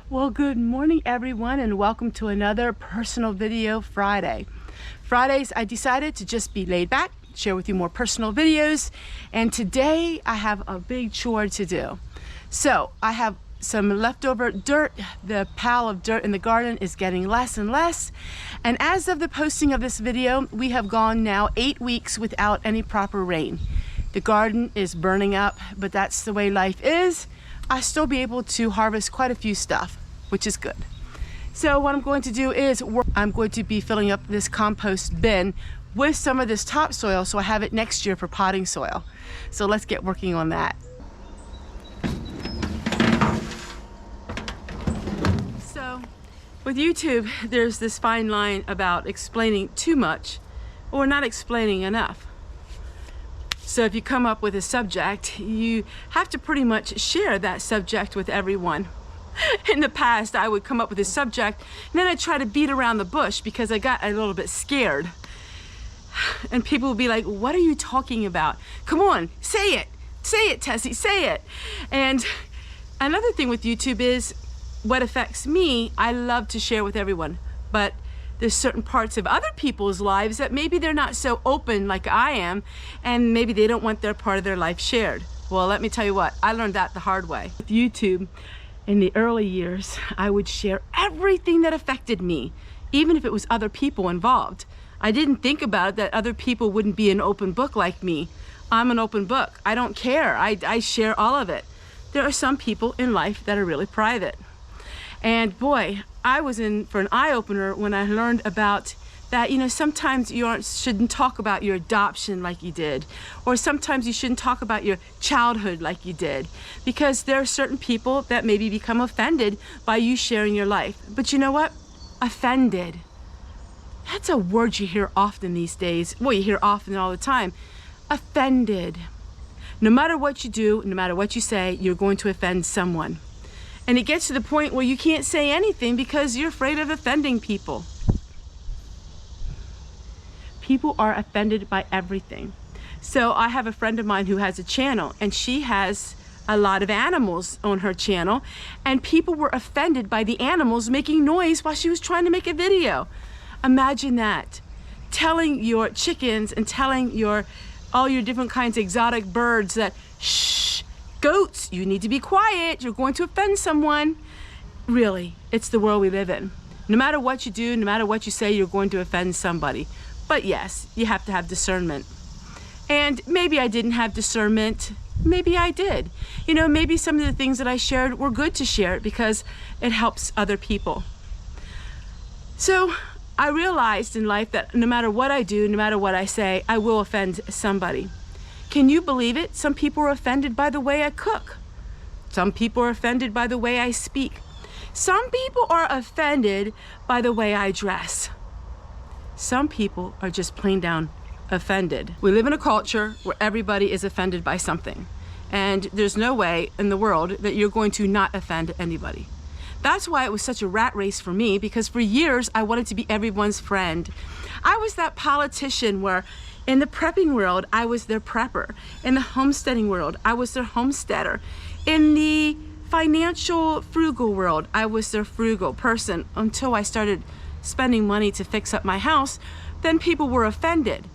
Well, good morning everyone, and welcome to another personal video Friday. Fridays I decided to just be laid back, share with you more personal videos, and today I have a big chore to do. So I have some leftover dirt. The pile of dirt in the garden is getting less and less, and as of the posting of this video, we have gone now 8 weeks without any proper rain. The garden is burning up, but that's the way life is. I'll still be able to harvest quite a few stuff, which is good. So what I'm going to do is I'm going to be filling up this compost bin with some of this topsoil so I have it next year for potting soil. So let's get working on that. So with YouTube, there's this fine line about explaining too much or not explaining enough. So if you come up with a subject, you have to pretty much share that subject with everyone. In the past, I would come up with a subject, and then I'd try to beat around the bush because I got a little bit scared. And people would be like, what are you talking about? Come on, say it. Say it, Tessie, say it. And another thing with YouTube is what affects me, I love to share with everyone. But there's certain parts of other people's lives that maybe they're not so open like I am, and maybe they don't want their part of their life shared. Well, let me tell you what, I learned that the hard way. With YouTube, in the early years, I would share everything that affected me, even if it was other people involved. I didn't think about it that other people wouldn't be an open book like me. I'm an open book. I don't care. I share all of it. There are some people in life that are really private. And boy, I was in for an eye-opener when I learned about that, you know, sometimes you shouldn't talk about your adoption like you did, or sometimes you shouldn't talk about your childhood like you did, because there are certain people that maybe become offended by you sharing your life. But you know what? Offended. That's a word you hear often these days. Well, you hear often all the time. Offended. No matter what you do, no matter what you say, you're going to offend someone. And it gets to the point where you can't say anything because you're afraid of offending people. People are offended by everything. So I have a friend of mine who has a channel, and she has a lot of animals on her channel, and people were offended by the animals making noise while she was trying to make a video. Imagine that. Telling your chickens and telling all your different kinds of exotic birds that, shh, goats, you need to be quiet, you're going to offend someone. Really, it's the world we live in. No matter what you do, no matter what you say, you're going to offend somebody. But yes, you have to have discernment. And maybe I didn't have discernment. Maybe I did. You know, maybe some of the things that I shared were good to share because it helps other people. So I realized in life that no matter what I do, no matter what I say, I will offend somebody. Can you believe it? Some people are offended by the way I cook. Some people are offended by the way I speak. Some people are offended by the way I dress. Some people are just plain down offended. We live in a culture where everybody is offended by something. And there's no way in the world that you're going to not offend anybody. That's why it was such a rat race for me, because for years I wanted to be everyone's friend. I was that politician where in the prepping world, I was their prepper. In the homesteading world, I was their homesteader. In the financial frugal world, I was their frugal person until I started spending money to fix up my house. Then people were offended.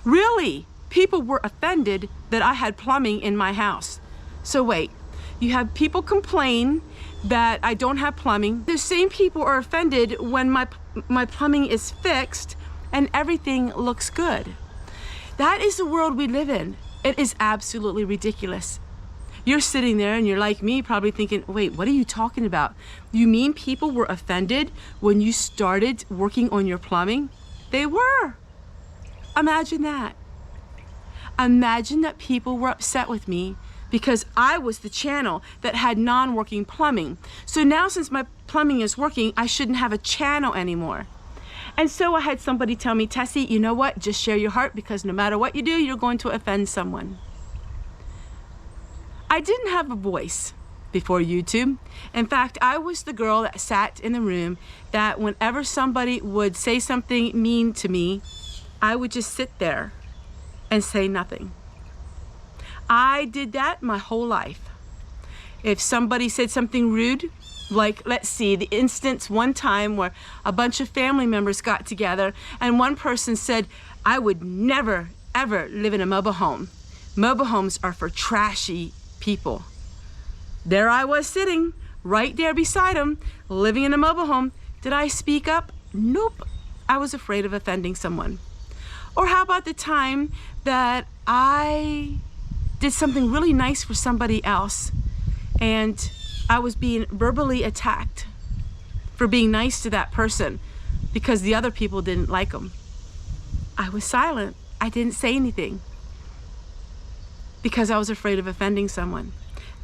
Really, people were offended that I had plumbing in my house. So wait, you have people complain that I don't have plumbing. The same people are offended when my plumbing is fixed and everything looks good. That is the world we live in. It is absolutely ridiculous. You're sitting there and you're like me, probably thinking, wait, what are you talking about? You mean people were offended when you started working on your plumbing? They were. Imagine that. Imagine that people were upset with me because I was the channel that had non-working plumbing. So now since my plumbing is working, I shouldn't have a channel anymore. And so I had somebody tell me, Tessie, you know what? Just share your heart, because no matter what you do, you're going to offend someone. I didn't have a voice before YouTube. In fact, I was the girl that sat in the room that whenever somebody would say something mean to me, I would just sit there and say nothing. I did that my whole life. If somebody said something rude, Like, let's see, the instance one time where a bunch of family members got together and one person said, I would never, ever live in a mobile home. Mobile homes are for trashy people. There I was sitting right there beside him, living in a mobile home. Did I speak up? Nope. I was afraid of offending someone. Or how about the time that I did something really nice for somebody else and I was being verbally attacked for being nice to that person because the other people didn't like them. I was silent. I didn't say anything because I was afraid of offending someone.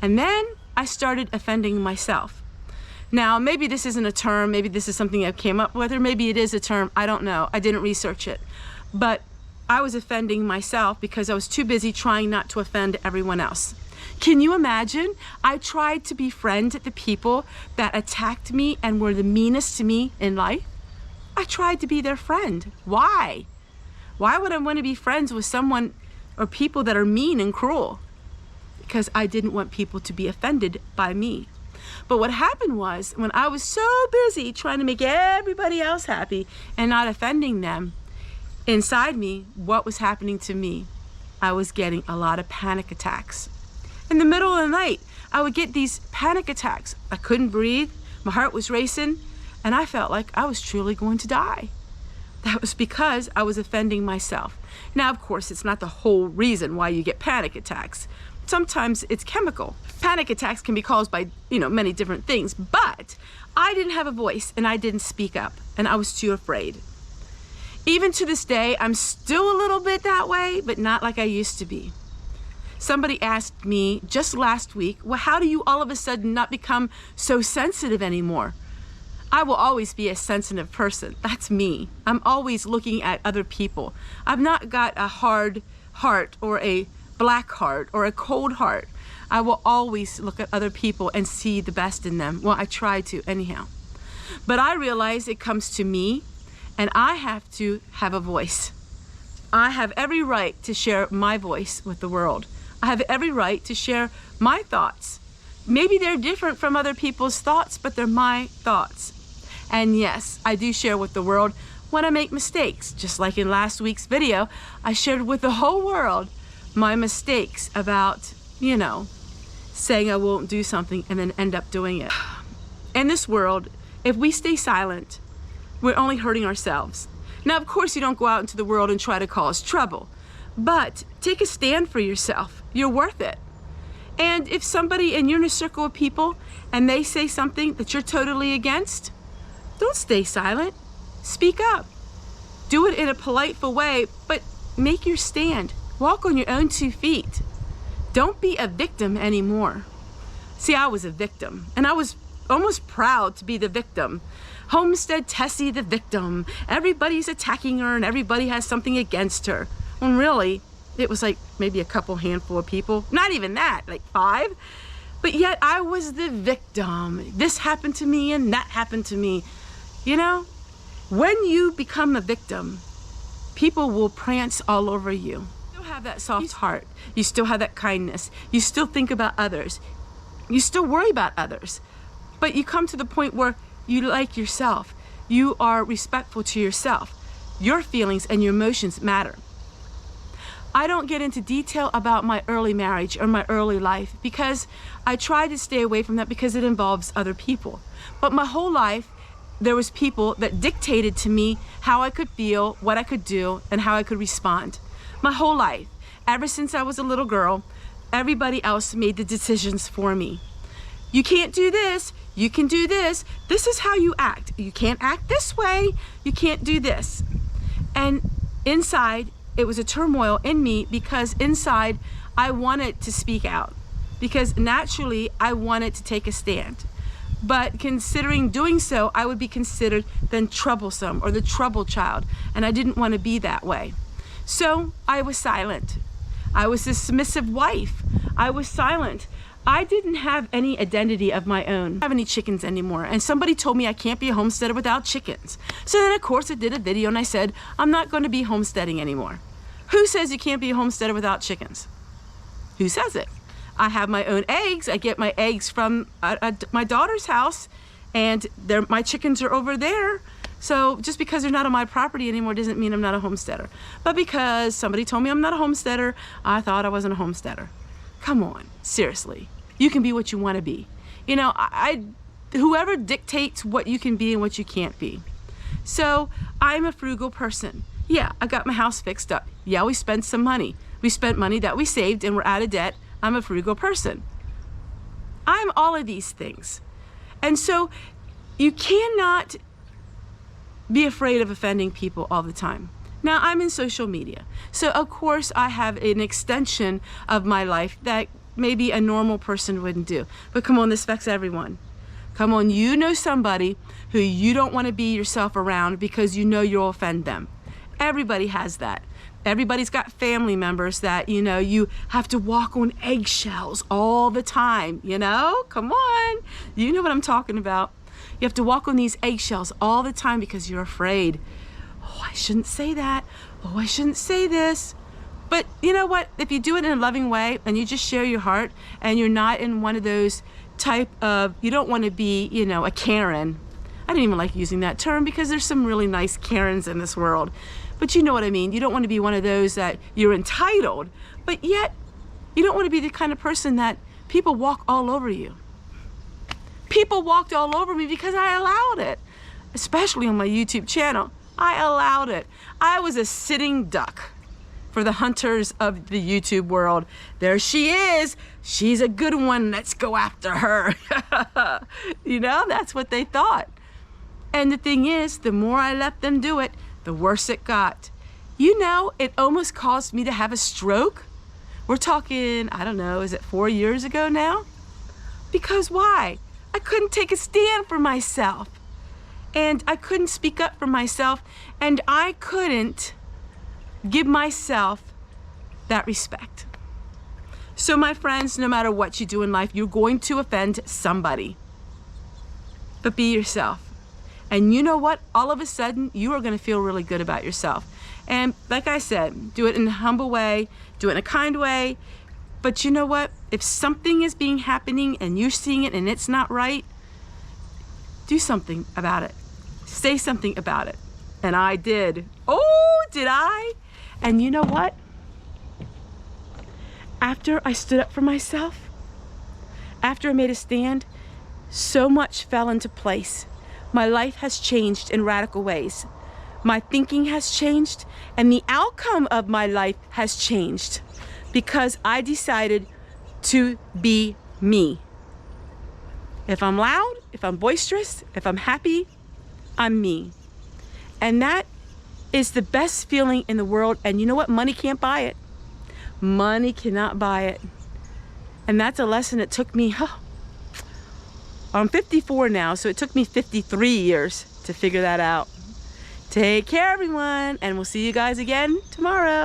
And then I started offending myself. Now, maybe this isn't a term, maybe this is something I came up with, or maybe it is a term, I don't know. I didn't research it. But I was offending myself because I was too busy trying not to offend everyone else. Can you imagine? I tried to befriend the people that attacked me and were the meanest to me in life. I tried to be their friend. Why? Why would I want to be friends with someone or people that are mean and cruel? Because I didn't want people to be offended by me. But what happened was, when I was so busy trying to make everybody else happy and not offending them, inside me, what was happening to me? I was getting a lot of panic attacks. In the middle of the night, I would get these panic attacks. I couldn't breathe, my heart was racing, and I felt like I was truly going to die. That was because I was offending myself. Now, of course, it's not the whole reason why you get panic attacks. Sometimes it's chemical. Panic attacks can be caused by, many different things, but I didn't have a voice and I didn't speak up and I was too afraid. Even to this day, I'm still a little bit that way, but not like I used to be. Somebody asked me just last week, well, how do you all of a sudden not become so sensitive anymore? I will always be a sensitive person. That's me. I'm always looking at other people. I've not got a hard heart or a black heart or a cold heart. I will always look at other people and see the best in them. Well, I try to anyhow. But I realize it comes to me and I have to have a voice. I have every right to share my voice with the world. I have every right to share my thoughts. Maybe they're different from other people's thoughts, but they're my thoughts. And yes, I do share with the world when I make mistakes. Just like in last week's video, I shared with the whole world my mistakes about, saying I won't do something and then end up doing it. In this world, if we stay silent, we're only hurting ourselves. Now, of course, you don't go out into the world and try to cause trouble, but take a stand for yourself. You're worth it. And if somebody, and you're in a circle of people and they say something that you're totally against, don't stay silent. Speak up. Do it in a politeful way, but make your stand. Walk on your own 2 feet. Don't be a victim anymore. See, I was a victim, and I was almost proud to be the victim. Homestead Tessie the victim. Everybody's attacking her and everybody has something against her. When really, it was like maybe a couple handful of people. Not even that, like 5. But yet I was the victim. This happened to me and that happened to me. When you become a victim, people will prance all over you. You still have that soft heart. You still have that kindness. You still think about others. You still worry about others. But you come to the point where you like yourself. You are respectful to yourself. Your feelings and your emotions matter. I don't get into detail about my early marriage or my early life because I try to stay away from that because it involves other people. But my whole life, there was people that dictated to me how I could feel, what I could do, and how I could respond. My whole life, ever since I was a little girl, everybody else made the decisions for me. You can't do this, you can do this, this is how you act. You can't act this way, you can't do this. And inside, it was a turmoil in me because inside, I wanted to speak out. Because naturally, I wanted to take a stand. But considering doing so, I would be considered then troublesome or the trouble child, and I didn't want to be that way. So I was silent. I was a submissive wife. I was silent. I didn't have any identity of my own. I don't have any chickens anymore, and somebody told me I can't be a homesteader without chickens. So then, of course, I did a video and I said, I'm not going to be homesteading anymore. Who says you can't be a homesteader without chickens? Who says it? I have my own eggs. I get my eggs from my daughter's house, and my chickens are over there. So just because they're not on my property anymore doesn't mean I'm not a homesteader. But because somebody told me I'm not a homesteader, I thought I wasn't a homesteader. Come on, seriously. You can be what you want to be. You know, whoever dictates what you can be and what you can't be. So I'm a frugal person. Yeah, I got my house fixed up. Yeah, we spent some money. We spent money that we saved and we're out of debt. I'm a frugal person. I'm all of these things. And so you cannot be afraid of offending people all the time. Now, I'm in social media, so of course I have an extension of my life that maybe a normal person wouldn't do. But come on, this affects everyone. Come on, you know somebody who you don't want to be yourself around because you know you'll offend them. Everybody has that. Everybody's got family members that, you know, you have to walk on eggshells all the time, you know? Come on, you know what I'm talking about. You have to walk on these eggshells all the time because you're afraid. Oh, I shouldn't say that. Oh, I shouldn't say this. But you know what? If you do it in a loving way and you just share your heart and you're not in one of those type of, you don't want to be, you know, a Karen. I don't even like using that term because there's some really nice Karens in this world. But you know what I mean. You don't want to be one of those that you're entitled, but yet you don't want to be the kind of person that people walk all over you. People walked all over me because I allowed it, especially on my YouTube channel. I allowed it. I was a sitting duck for the hunters of the YouTube world. There she is. She's a good one. Let's go after her. You know, that's what they thought. And the thing is, the more I let them do it, the worse it got. You know, it almost caused me to have a stroke. We're talking, I don't know, is it 4 years ago now? Because why? I couldn't take a stand for myself. And I couldn't speak up for myself. And I couldn't give myself that respect. So my friends, no matter what you do in life, you're going to offend somebody. But be yourself. And you know what? All of a sudden, you are going to feel really good about yourself. And like I said, do it in a humble way, do it in a kind way. But you know what? If something is happening and you're seeing it and it's not right, do something about it. Say something about it. And I did. Oh, did I? And you know what? After I stood up for myself, after I made a stand, so much fell into place. My life has changed in radical ways. My thinking has changed, and the outcome of my life has changed because I decided to be me. If I'm loud, if I'm boisterous, if I'm happy, I'm me. And that is the best feeling in the world. And you know what? Money can't buy it. Money cannot buy it. And that's a lesson it took me, I'm 54 now, so it took me 53 years to figure that out. Take care, everyone, and we'll see you guys again tomorrow.